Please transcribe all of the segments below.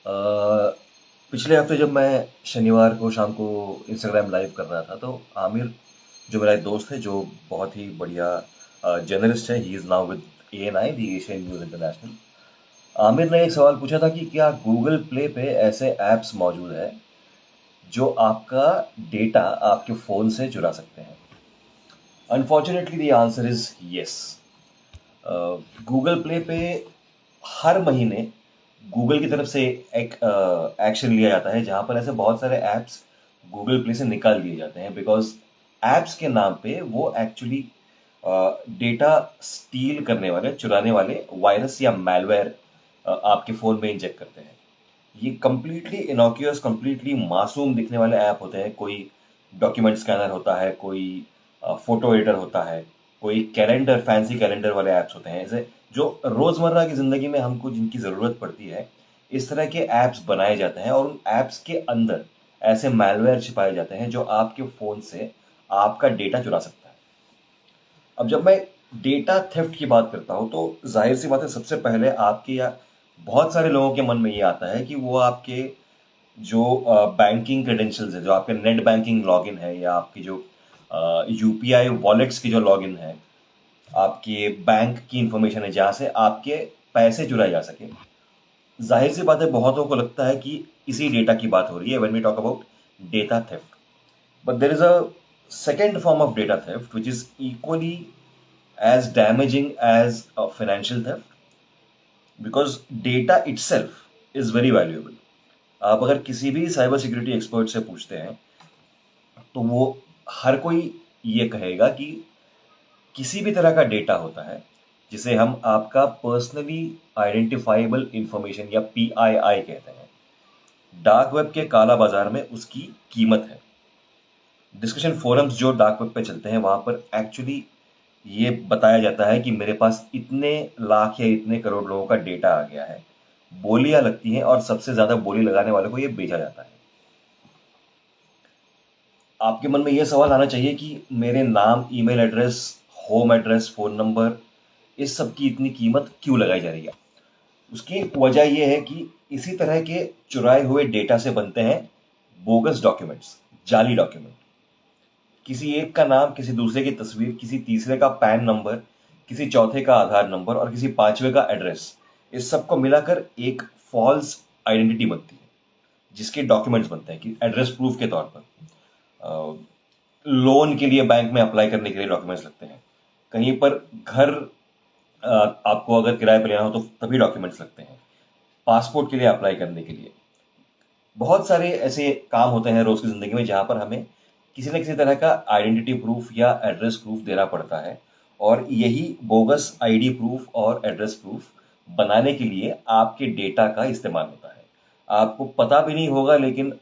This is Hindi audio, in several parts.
अ, पिछले हफ्ते जब मैं शनिवार को शाम को इंस्टाग्राम लाइव कर रहा था, तो आमिर जो मेरा एक दोस्त है, जो बहुत ही बढ़िया जर्नलिस्ट है, he is now with ANI, the Asian news international. Aamir ने एक सवाल पूछा था कि क्या गूगल प्ले पे ऐसे ऐप्स मौजूद हैं जो आपका डेटा आपके फ़ोन से चुरा सकते हैं। Unfortunately the answer is yes. Google play पे हर महीने गूगल की तरफ से एक एक्शन लिया जाता है, जहां पर ऐसे बहुत सारे ऐप्स गूगल प्ले से निकाल दिए जाते हैं, बिकॉज ऐप्स के नाम पे वो एक्चुअली डेटा स्टील करने वाले, चुराने वाले वायरस या मैलवेयर आपके फ़ोन में इंजेक्ट करते हैं। ये कंप्लीटली इनोक्यूअस, कंप्लीटली मासूम दिखने वाले ऐप होते हैं। कोई डॉक्यूमेंट स्कैनर होता है, कोई फोटो एडिटर होता है, कोई कैलेंडर, फैंसी कैलेंडर वाले ऐप्स होते हैं, ऐसे जो रोज़मर्रा की ज़िंदगी में हमको जिनकी ज़रूरत पड़ती है, इस तरह के ऐप्स बनाए जाते हैं और उन ऐप्स के अंदर ऐसे मैलवेयर छिपाए जाते हैं जो आपके फ़ोन से आपका डेटा चुरा सकता है। अब जब मैं डेटा थेफ्ट की बात करता हूँ, तो जाहिर सी बात है, सबसे पहले आपके या बहुत सारे लोगों के मन में ये आता है कि वो आपके जो बैंकिंग क्रेडेंशियल्स है, जो आपके नेट बैंकिंग लॉगिन है, या आपकी जो यूपीआई वॉलेट्स की जो लॉगिन है, आपके बैंक की इंफॉर्मेशन है जहाँ से आपके पैसे चुराए जा सके। जाहिर सी बात है, बहुतों को लगता है कि इसी डेटा की बात हो रही है when we talk about data theft. But there is a second form of data theft which is equally as damaging as a financial theft, because data itself is very valuable. आप अगर किसी भी साइबर सिक्योरिटी एक्सपर्ट से पूछते हैं, तो वो हर कोई ये कहेगा कि किसी भी तरह का डेटा होता है जिसे हम आपका पर्सनली आइडेंटिफाइबल इंफॉर्मेशन या पीआईआई कहते हैं, डार्क वेब के काला बाजार में उसकी कीमत है। डिस्कशन फोरम्स जो डार्क वेब पे चलते हैं, वहां पर एक्चुअली ये बताया जाता है कि मेरे पास इतने लाख या इतने करोड़ लोगों का डेटा आ गया है, बोलियां लगती हैं और सबसे ज्यादा बोली लगाने वाले को ये बेचा जाता है। आपके मन में यह सवाल आना चाहिए कि मेरे नाम, email address, home address, phone number, इस सब की इतनी कीमत क्यों लगाई जा रही है। उसकी वजह यह है कि इसी तरह के चुराए हुए डेटा से बनते हैं बोगस डॉक्यूमेंट्स, जाली डॉक्यूमेंट। किसी एक का नाम, किसी दूसरे की तस्वीर, किसी तीसरे का पैन नंबर, किसी चौथे का आधार नंबर और किसी पांचवे का एड्रेस, इस सब को मिलाकर एक फॉल्स आइडेंटिटी बनती है, जिसके डॉक्यूमेंट्स बनते हैं कि एड्रेस प्रूफ के तौर पर। लोन के लिए बैंक में अप्लाई करने के लिए डॉक्यूमेंट्स लगते हैं। कहीं पर घर आपको अगर किराए पर लेना हो तो तभी डॉक्यूमेंट्स लगते हैं। पासपोर्ट के लिए अप्लाई करने के लिए बहुत सारे ऐसे काम होते हैं रोज की जिंदगी में, जहां पर हमें किसी न किसी तरह का आइडेंटिटी प्रूफ या एड्रेस प्रूफ देना पड़ता है, और यही बोगस आईडी प्रूफ और एड्रेस प्रूफ बनाने के लिए आपके डेटा का इस्तेमाल होता है। आपको पता भी नहीं होगा, लेकिन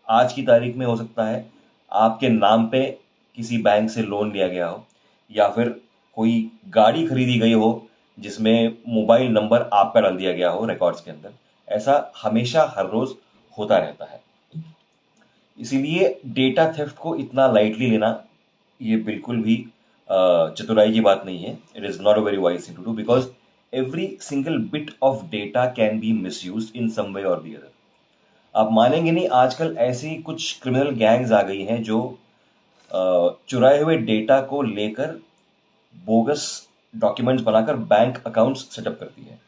आज की तारीख में हो सकता है आपके नाम पे किसी बैंक से लोन लिया गया हो, या फिर कोई गाड़ी खरीदी गई हो जिसमें मोबाइल नंबर आपका डाल दिया गया हो रिकॉर्ड्स के अंदर। ऐसा हमेशा हर रोज होता रहता है। इसीलिए डेटा थेफ्ट को इतना लाइटली लेना ये बिल्कुल भी चतुराई की बात नहीं है। It is not a very wise thing to do, because every single bit of data can be misused in some way or the other. आप मानेंगे नहीं, आजकल ऐसी कुछ क्रिमिनल गैंग्स आ गई हैं जो चुराए हुए डेटा को लेकर बोगस डॉक्यूमेंट्स बनाकर बैंक अकाउंट्स सेटअप करती है,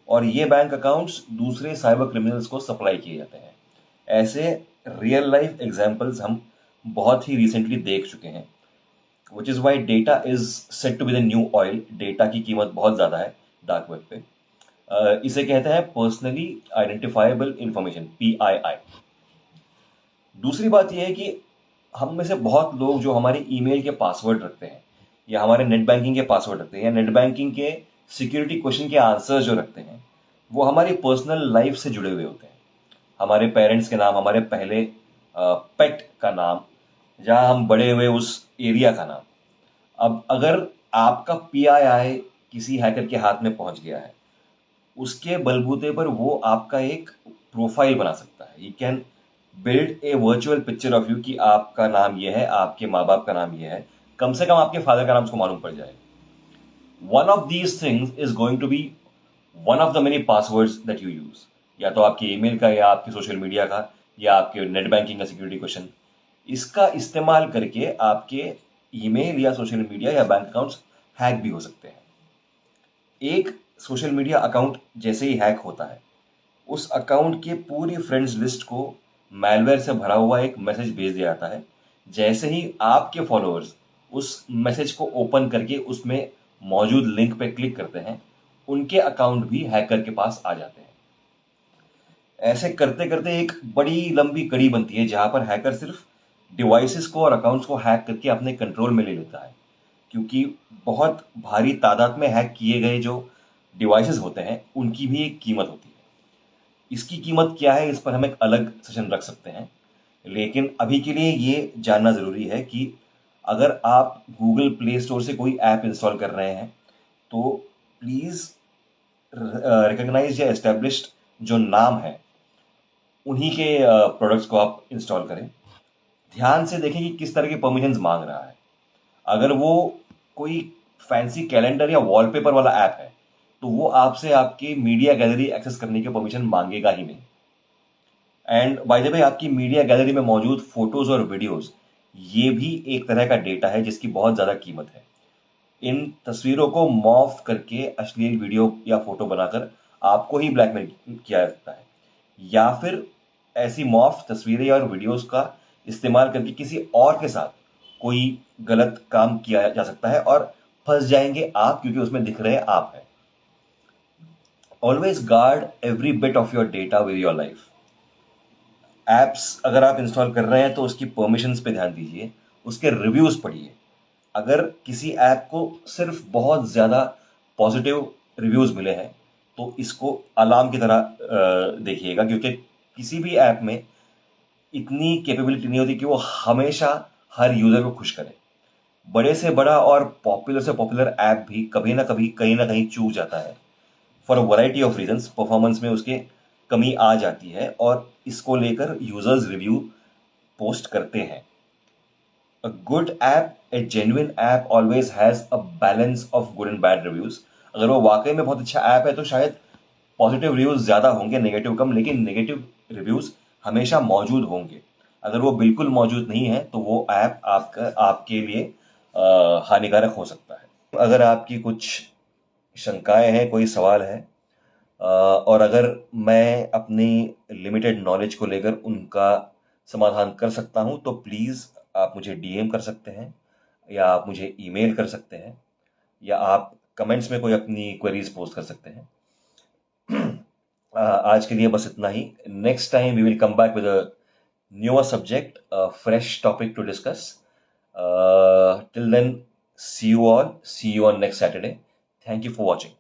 और ये बैंक अकाउंट्स दूसरे साइबर क्रिमिनल्स को सप्लाई किए जाते हैं। ऐसे रियल लाइफ एग्जांपल्स हम बहुत ही रिसेंटली देख चुके हैं, which is why data is set to be the new oil. Data की कीमत बहुत ज़्यादा है डार्क वेब पे। इसे कहते हैं पर्सनली आइडेंटिफाइबल इंफॉर्मेशन, पीआईआई। दूसरी बात यह है कि हम में से बहुत लोग जो हमारे ईमेल के पासवर्ड रखते हैं, या हमारे नेट बैंकिंग के पासवर्ड रखते हैं, या नेट बैंकिंग के सिक्योरिटी क्वेश्चन के आंसर्स जो रखते हैं, वो हमारी पर्सनल लाइफ से जुड़े हुए होते हैं। हमारे पेरेंट्स के नाम, हमारे पहले पेट का नाम, जहां हम बड़े हुए उस एरिया का नाम। अब अगर आपका पीआईआई किसी हैकर के हाथ में पहुंच गया है, उसके बलबूते पर वो आपका एक प्रोफाइल बना सकता है। He can build a virtual picture of you कि आपका नाम ये है, आपके माँ बाप का नाम ये है, कम से कम आपके फादर का नाम उसको मालूम पड़ जाए। One of these things is going to be one of the many passwords that you use, या तो आपके ईमेल का, या आपके सोशल मीडिया का, या आपके नेट बैंकिंग का सिक्योरिटी क्वेश्चन, इसका इस्तेमाल करके आपके ईमेल या सोशल मीडिया या बैंक अकाउंट्स हैक भी हो सकते हैं। एक सोशल मीडिया अकाउंट जैसे ही हैक होता है, उस अकाउंट के पूरी फ्रेंड्स लिस्ट को मैलवेयर से भरा हुआ एक मैसेज भेज दिया जाता है। जैसे ही आपके फॉलोअर्स उस मैसेज को ओपन करके उसमें मौजूद लिंक पे क्लिक करते हैं, उनके अकाउंट भी हैकर के पास आ जाते हैं। ऐसे करते करते एक बड़ी लंबी कड़ी बनती है जहां पर हैकर सिर्फ डिवाइसेस को और अकाउंट्स को हैक करके अपने कंट्रोल में ले लेता है, क्योंकि बहुत भारी तादाद में हैक किए गए जो डिवाइसेस होते हैं उनकी भी एक कीमत होती है। इसकी कीमत क्या है, इस पर हम एक अलग सेशन रख सकते हैं, लेकिन अभी के लिए ये जानना ज़रूरी है कि अगर आप गूगल प्ले स्टोर से कोई ऐप इंस्टॉल कर रहे हैं तो प्लीज़ रिकग्नाइज या एस्टेब्लिश्ड जो नाम है उन्हीं के प्रोडक्ट्स को आप इंस्टॉल करें। ध्यान से देखें कि किस तरह के परमिशंस मांग रहा है। अगर वो कोई फैंसी कैलेंडर या वॉलपेपर वाला ऐप है तो वो आपसे आपकी मीडिया गैलरी एक्सेस करने की परमिशन मांगेगा ही नहीं। एंड बाय द वे, आपकी मीडिया गैलरी में मौजूद फोटोज और वीडियोस, ये भी एक तरह का डेटा है जिसकी बहुत ज़्यादा कीमत है। इन तस्वीरों को मॉर्फ करके अश्लील वीडियो या फोटो बनाकर आपको ही ब्लैकमेल किया जाता है, या फिर ऐसी मॉर्फ तस्वीरें और वीडियोस का इस्तेमाल करके किसी और के साथ कोई गलत काम किया जा सकता है और फंस जाएंगे आप, क्योंकि उसमें दिख रहे आप हैं। Always guard every bit of your data with your life. Apps अगर आप इंस्टॉल कर रहे हैं तो उसकी परमिशंस पे ध्यान दीजिए, उसके रिव्यूज पढ़िए। अगर किसी ऐप को सिर्फ बहुत ज़्यादा पॉजिटिव रिव्यूज मिले हैं तो इसको अलार्म की तरह देखिएगा, क्योंकि किसी भी ऐप में इतनी कैपेबिलिटी नहीं होती कि वो हमेशा हर यूज़र को खुश करे। बड़े से बड़ा और पॉपुलर से पॉपुलर ऐप भी कभी ना कभी कहीं ना कहीं चूक जाता है। For a variety of reasons performance में उसके कमी आ जाती है और इसको लेकर यूजर्स रिव्यू पोस्ट करते हैं। A good app, A genuine app always has a balance of good and bad reviews. अगर वो वाकई में बहुत अच्छा ऐप है तो शायद पॉजिटिव रिव्यूज ज़्यादा होंगे, नेगेटिव कम, लेकिन नेगेटिव रिव्यूज हमेशा मौजूद होंगे। अगर वो बिल्कुल मौजूद नहीं है तो वो ऐप आपके लिए हानिकारक हो सकता है। अगर आपकी कुछ शंकाएं हैं, कोई सवाल है, और अगर मैं अपनी लिमिटेड नॉलेज को लेकर उनका समाधान कर सकता हूं तो प्लीज़ आप मुझे डीएम कर सकते हैं, या आप मुझे ईमेल कर सकते हैं, या आप कमेंट्स में कोई अपनी क्वेरीज पोस्ट कर सकते हैं। आज के लिए बस इतना ही। Next time we will come back with a newer subject, fresh topic to discuss. Till then, see you all. See you on next Saturday. Thank you for watching.